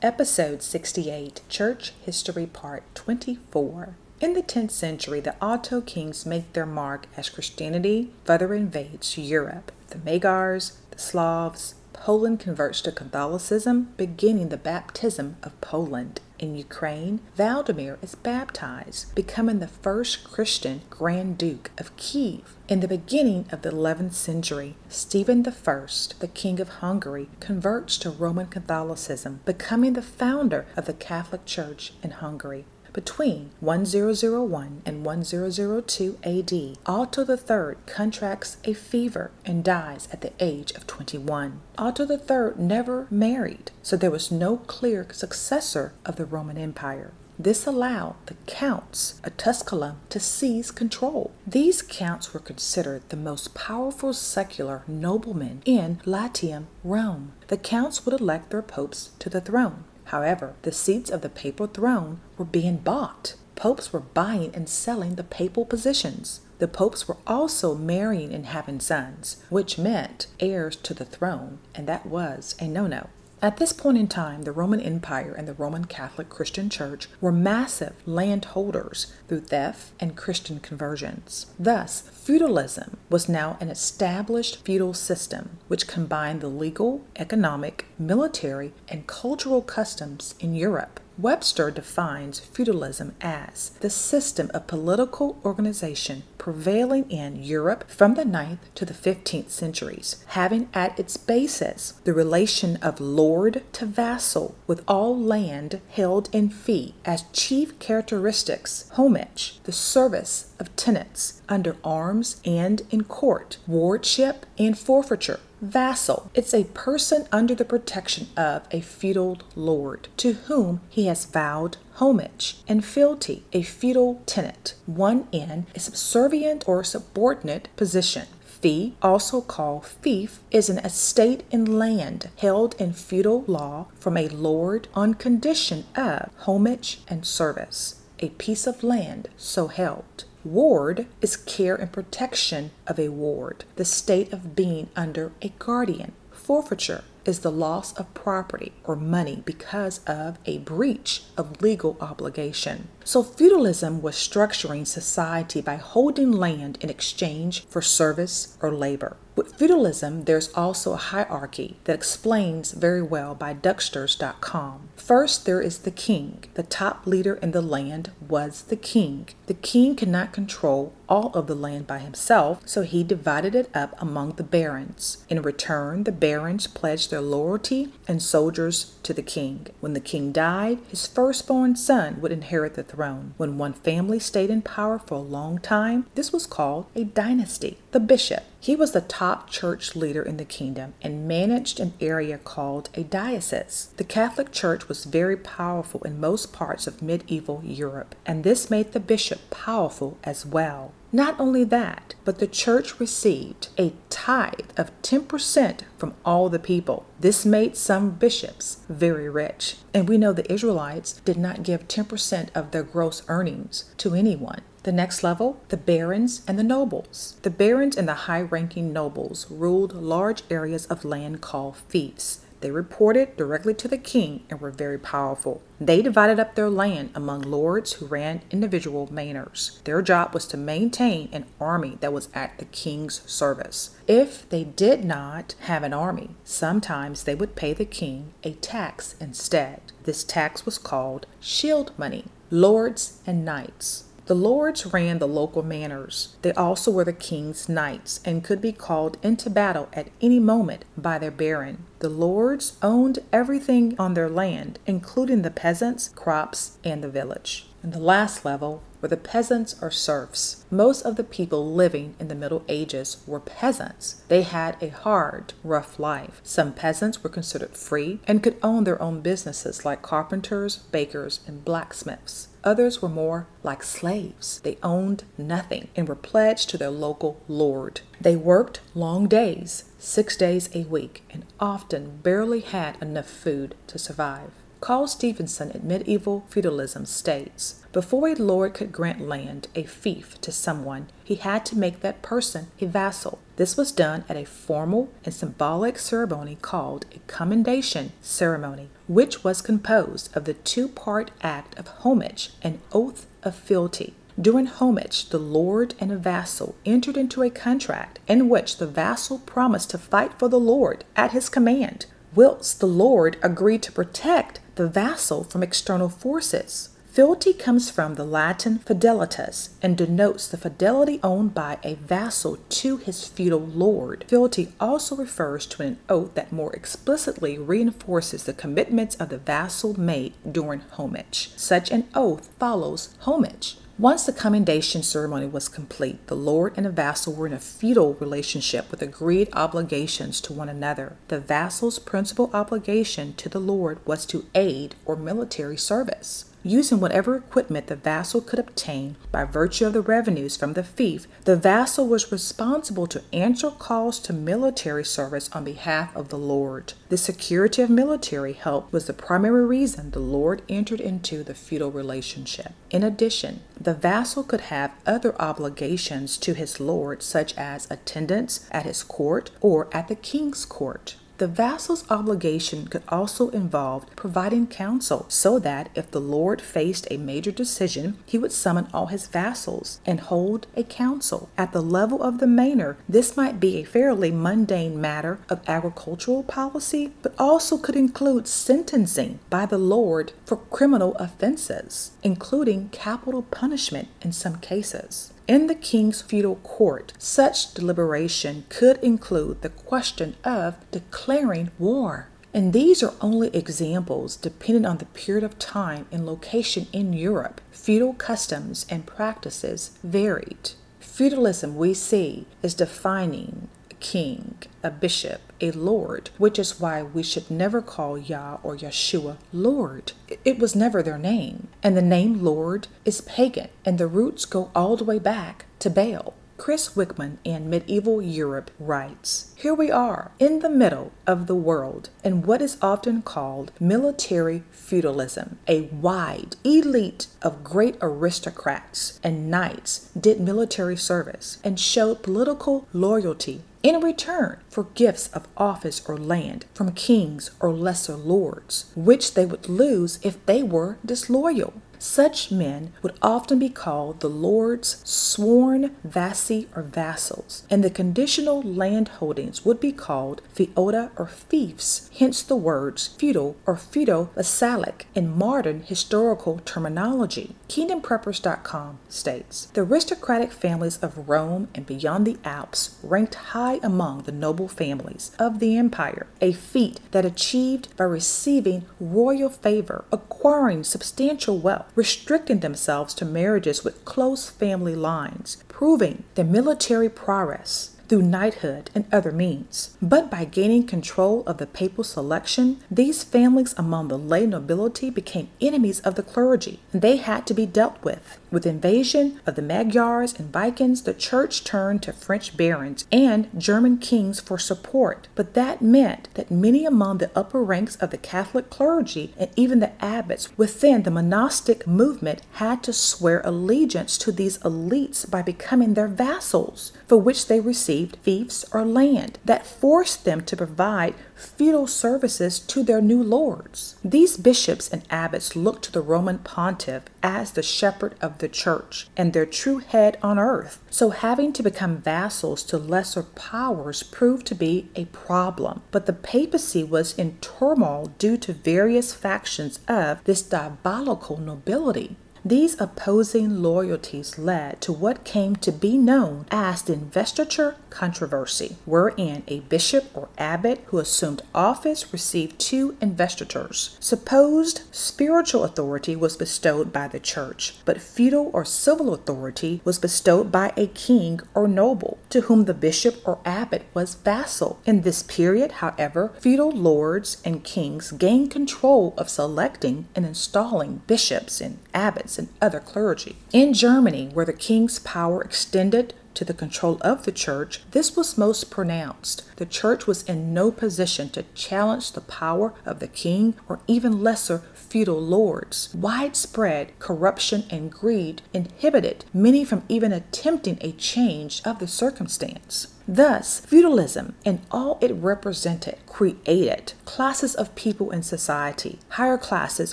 Episode 68, Church History Part 24. In the 10th century, the Otto kings make their mark as Christianity further invades Europe. The Magyars, the Slavs, Poland converts to Catholicism, beginning the baptism of Poland. In Ukraine, Vladimir is baptized, becoming the first Christian Grand Duke of Kiev. In the beginning of the 11th century, Stephen I, the King of Hungary, converts to Roman Catholicism, becoming the founder of the Catholic Church in Hungary. Between 1001 and 1002 AD, Otto III contracts a fever and dies at the age of 21. Otto III never married, so there was no clear successor of the Roman Empire. This allowed the counts of Tusculum to seize control. These counts were considered the most powerful secular noblemen in Latium, Rome. The counts would elect their popes to the throne. However, the seats of the papal throne were being bought. Popes were buying and selling the papal positions. The popes were also marrying and having sons, which meant heirs to the throne, and that was a no-no. At this point in time, the Roman Empire and the Roman Catholic Christian Church were massive landholders through theft and Christian conversions. Thus, feudalism was now an established feudal system which combined the legal, economic, military, and cultural customs in Europe. Webster defines feudalism as the system of political organization prevailing in Europe from the 9th to the 15th centuries, having at its basis the relation of lord to vassal, with all land held in fee as chief characteristics, homage, the service of tenants under arms and in court, wardship and forfeiture. Vassal, it's a person under the protection of a feudal lord, to whom he has vowed homage, and fealty, a feudal tenant, one in a subservient or subordinate position. Fee, also called fief, is an estate in land held in feudal law from a lord on condition of homage and service, a piece of land so held. Ward is care and protection of a ward, the state of being under a guardian. Forfeiture is the loss of property or money because of a breach of legal obligation. So feudalism was structuring society by holding land in exchange for service or labor. With feudalism, there's also a hierarchy that explains very well by Ducksters.com. First, there is the king. The top leader in the land was the king. The king could not control all of the land by himself, so he divided it up among the barons. In return, the barons pledged their loyalty and soldiers to the king. When the king died, his firstborn son would inherit the throne. When one family stayed in power for a long time, this was called a dynasty. The bishop, he was the top church leader in the kingdom and managed an area called a diocese. The Catholic Church was very powerful in most parts of medieval Europe, and this made the bishop powerful as well. Not only that, but the church received a tithe of 10% from all the people. This made some bishops very rich. And we know the Israelites did not give 10% of their gross earnings to anyone. The next level, the barons and the nobles. The barons and the high-ranking nobles ruled large areas of land called fiefs. They reported directly to the king and were very powerful. They divided up their land among lords who ran individual manors. Their job was to maintain an army that was at the king's service. If they did not have an army, sometimes they would pay the king a tax instead. This tax was called shield money. Lords and knights. The lords ran the local manors. They also were the king's knights and could be called into battle at any moment by their baron. The lords owned everything on their land, including the peasants, crops, and the village. And the last level were the peasants or serfs. Most of the people living in the Middle Ages were peasants. They had a hard, rough life. Some peasants were considered free and could own their own businesses like carpenters, bakers, and blacksmiths. Others were more like slaves. They owned nothing and were pledged to their local lord. They worked long days, 6 days a week, and often barely had enough food to survive. Carl Stevenson in Medieval Feudalism states, before a lord could grant land, a fief, to someone, he had to make that person a vassal. This was done at a formal and symbolic ceremony called a commendation ceremony, which was composed of the two-part act of homage and oath of fealty. During homage, the lord and a vassal entered into a contract in which the vassal promised to fight for the lord at his command, whilst the lord agreed to protect the vassal from external forces. Fealty comes from the Latin fidelitas and denotes the fidelity owned by a vassal to his feudal lord. Fealty also refers to an oath that more explicitly reinforces the commitments of the vassal made during homage. Such an oath follows homage. Once the commendation ceremony was complete, the lord and the vassal were in a feudal relationship with agreed obligations to one another. The vassal's principal obligation to the lord was to aid or military service. Using whatever equipment the vassal could obtain by virtue of the revenues from the fief, the vassal was responsible to answer calls to military service on behalf of the lord. The security of military help was the primary reason the lord entered into the feudal relationship. In addition, the vassal could have other obligations to his lord, such as attendance at his court or at the king's court. The vassal's obligation could also involve providing counsel, so that if the lord faced a major decision, he would summon all his vassals and hold a council. At the level of the manor, this might be a fairly mundane matter of agricultural policy, but also could include sentencing by the lord for criminal offenses, including capital punishment in some cases. In the king's feudal court, such deliberation could include the question of declaring war. And these are only examples depending on the period of time and location in Europe. Feudal customs and practices varied. Feudalism, we see, is defining a king, a bishop, a lord, which is why we should never call Yah or Yeshua Lord. It was never their name. And the name Lord is pagan, and the roots go all the way back to Baal. Chris Wickman in Medieval Europe writes, here we are in the middle of the world in what is often called military feudalism. A wide elite of great aristocrats and knights did military service and showed political loyalty in return for gifts of office or land from kings or lesser lords, which they would lose if they were disloyal. Such men would often be called the lord's sworn vassi or vassals, and the conditional land holdings would be called feoda or fiefs, hence the words feudal or feudal-vassalic in modern historical terminology. KingdomPreppers.com states, the aristocratic families of Rome and beyond the Alps ranked high among the noble families of the empire, a feat that achieved by receiving royal favor, acquiring substantial wealth, restricting themselves to marriages with close family lines, proving their military prowess through knighthood and other means. But by gaining control of the papal selection, these families among the lay nobility became enemies of the clergy, and they had to be dealt with. With invasion of the Magyars and Vikings, the church turned to French barons and German kings for support. But that meant that many among the upper ranks of the Catholic clergy and even the abbots within the monastic movement had to swear allegiance to these elites by becoming their vassals, for which they received fiefs or land that forced them to provide feudal services to their new lords. These bishops and abbots looked to the Roman pontiff as the shepherd of the church and their true head on earth. So having to become vassals to lesser powers proved to be a problem. But the papacy was in turmoil due to various factions of this diabolical nobility. These opposing loyalties led to what came to be known as the Investiture Controversy, wherein a bishop or abbot who assumed office received two investitures. Supposed spiritual authority was bestowed by the church, but feudal or civil authority was bestowed by a king or noble, to whom the bishop or abbot was vassal. In this period, however, feudal lords and kings gained control of selecting and installing bishops and abbots and other clergy. In Germany, where the king's power extended to the control of the church, this was most pronounced. The church was in no position to challenge the power of the king or even lesser feudal lords. Widespread corruption and greed inhibited many from even attempting a change of the circumstance. Thus, feudalism and all it represented created classes of people in society, higher classes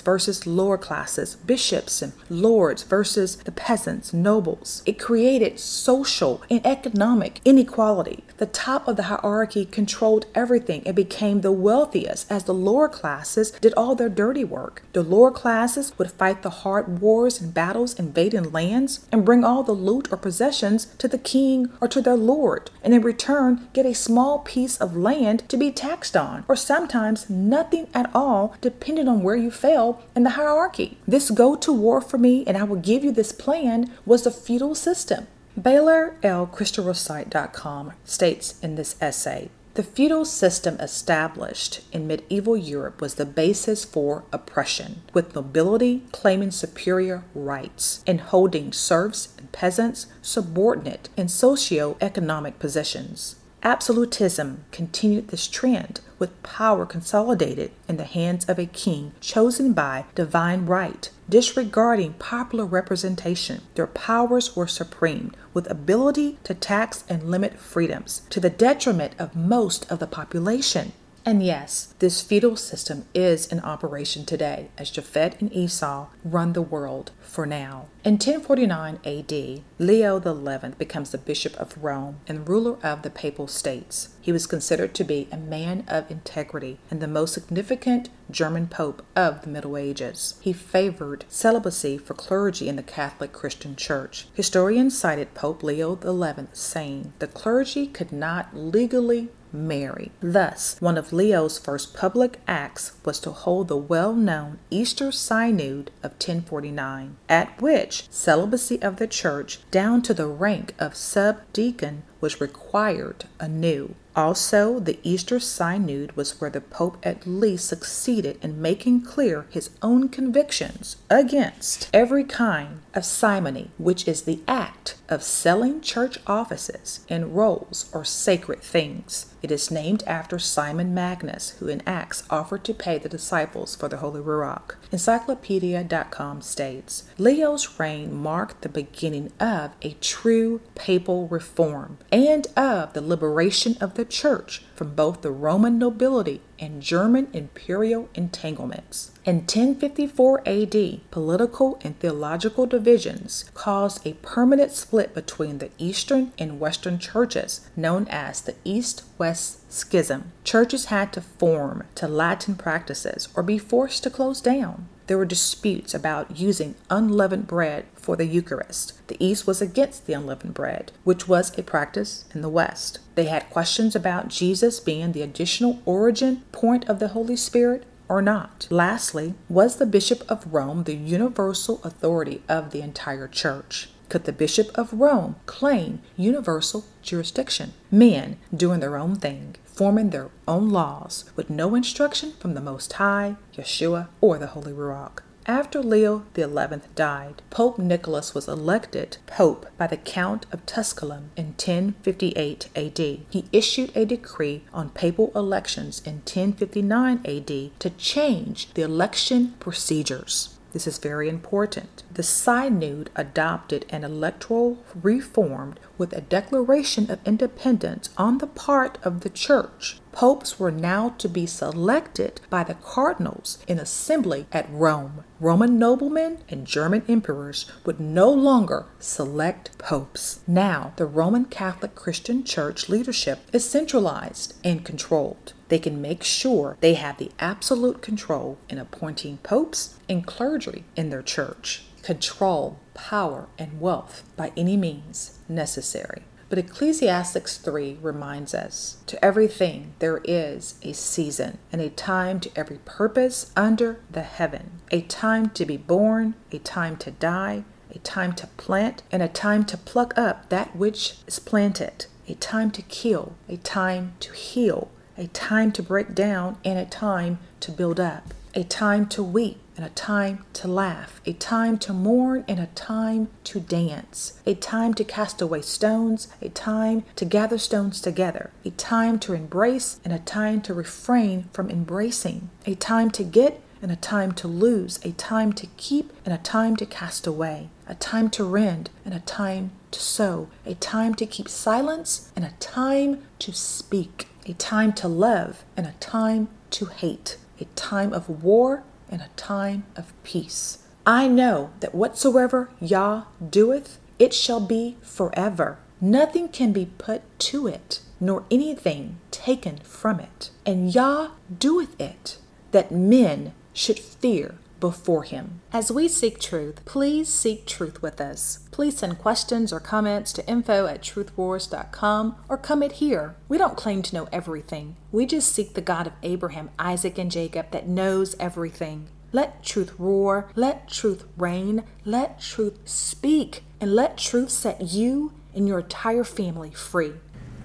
versus lower classes, bishops and lords versus the peasants, nobles. It created social and economic inequality. The top of the hierarchy controlled everything and became the wealthiest as the lower classes did all their dirty work. The lower classes would fight the hard wars and battles invading lands and bring all the loot or possessions to the king or to their lord, and in return get a small piece of land to be taxed on, or sometimes nothing at all depending on where you fell in the hierarchy. This go to war for me and I will give you this plan was the feudal system. BaylorLChristosite.com states in this essay, the feudal system established in medieval Europe was the basis for oppression, with nobility claiming superior rights and holding serfs and peasants subordinate in socio-economic positions. Absolutism continued this trend, with power consolidated in the hands of a king chosen by divine right, disregarding popular representation. Their powers were supreme, with ability to tax and limit freedoms, to the detriment of most of the population. And yes, this feudal system is in operation today as Japhet and Esau run the world for now. In 1049 AD, Leo XI becomes the Bishop of Rome and ruler of the Papal States. He was considered to be a man of integrity and the most significant German pope of the Middle Ages. He favored celibacy for clergy in the Catholic Christian Church. Historians cited Pope Leo XI saying the clergy could not legally marry. Thus, one of Leo's first public acts was to hold the well-known Easter Synod of 1049, at which celibacy of the church down to the rank of subdeacon was required anew. Also, the Easter Synod was where the Pope at least succeeded in making clear his own convictions against every kind of simony, which is the act of selling church offices and roles or sacred things. It is named after Simon Magus, who in Acts offered to pay the disciples for the Holy Ruach. Encyclopedia.com states, Leo's reign marked the beginning of a true papal reform and of the liberation of the church from both the Roman nobility and German imperial entanglements. In 1054 AD, political and theological divisions caused a permanent split between the Eastern and Western churches, known as the East-West Schism. Churches had to form to Latin practices or be forced to close down. There were disputes about using unleavened bread for the Eucharist. The East was against the unleavened bread, which was a practice in the West. They had questions about Jesus being the additional origin point of the Holy Spirit or not. Lastly, was the Bishop of Rome the universal authority of the entire church? Could the Bishop of Rome claim universal jurisdiction? Men doing their own thing, forming their own laws, with no instruction from the Most High, Yeshua, or the Holy Ruach. After Leo XI died, Pope Nicholas was elected Pope by the Count of Tusculum in 1058 AD. He issued a decree on papal elections in 1059 AD to change the election procedures. This is very important. The Synod adopted an electoral reform with a declaration of independence on the part of the church. Popes were now to be selected by the cardinals in assembly at Rome. Roman noblemen and German emperors would no longer select popes. Now, the Roman Catholic Christian Church leadership is centralized and controlled. They can make sure they have the absolute control in appointing popes and clergy in their church. Control, power, and wealth by any means necessary. But Ecclesiastes 3 reminds us, to everything there is a season, and a time to every purpose under the heaven, a time to be born, a time to die, a time to plant, and a time to pluck up that which is planted, a time to kill, a time to heal, a time to break down, and a time to build up. a time to weep and a time to laugh, a time to mourn and a time to dance, a time to cast away stones, a time to gather stones together, a time to embrace and a time to refrain from embracing, a time to get and a time to lose, a time to keep and a time to cast away, a time to rend and a time to sow, a time to keep silence and a time to speak, a time to love and a time to hate, a time of war and a time of peace. I know that whatsoever Yah doeth, it shall be forever. Nothing can be put to it, nor anything taken from it. And Yah doeth it, that men should fear before him. As we seek truth, please seek truth with us. Please send questions or comments to info@truthwars.com or comment here. We don't claim to know everything. We just seek the God of Abraham, Isaac, and Jacob that knows everything. Let truth roar, let truth reign, let truth speak, and let truth set you and your entire family free.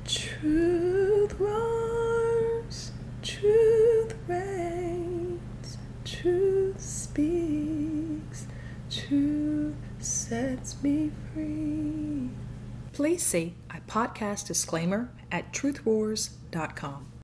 Truth roars, truth reigns, truth speaks, truth sets me free. Please see a podcast disclaimer at truthwars.com.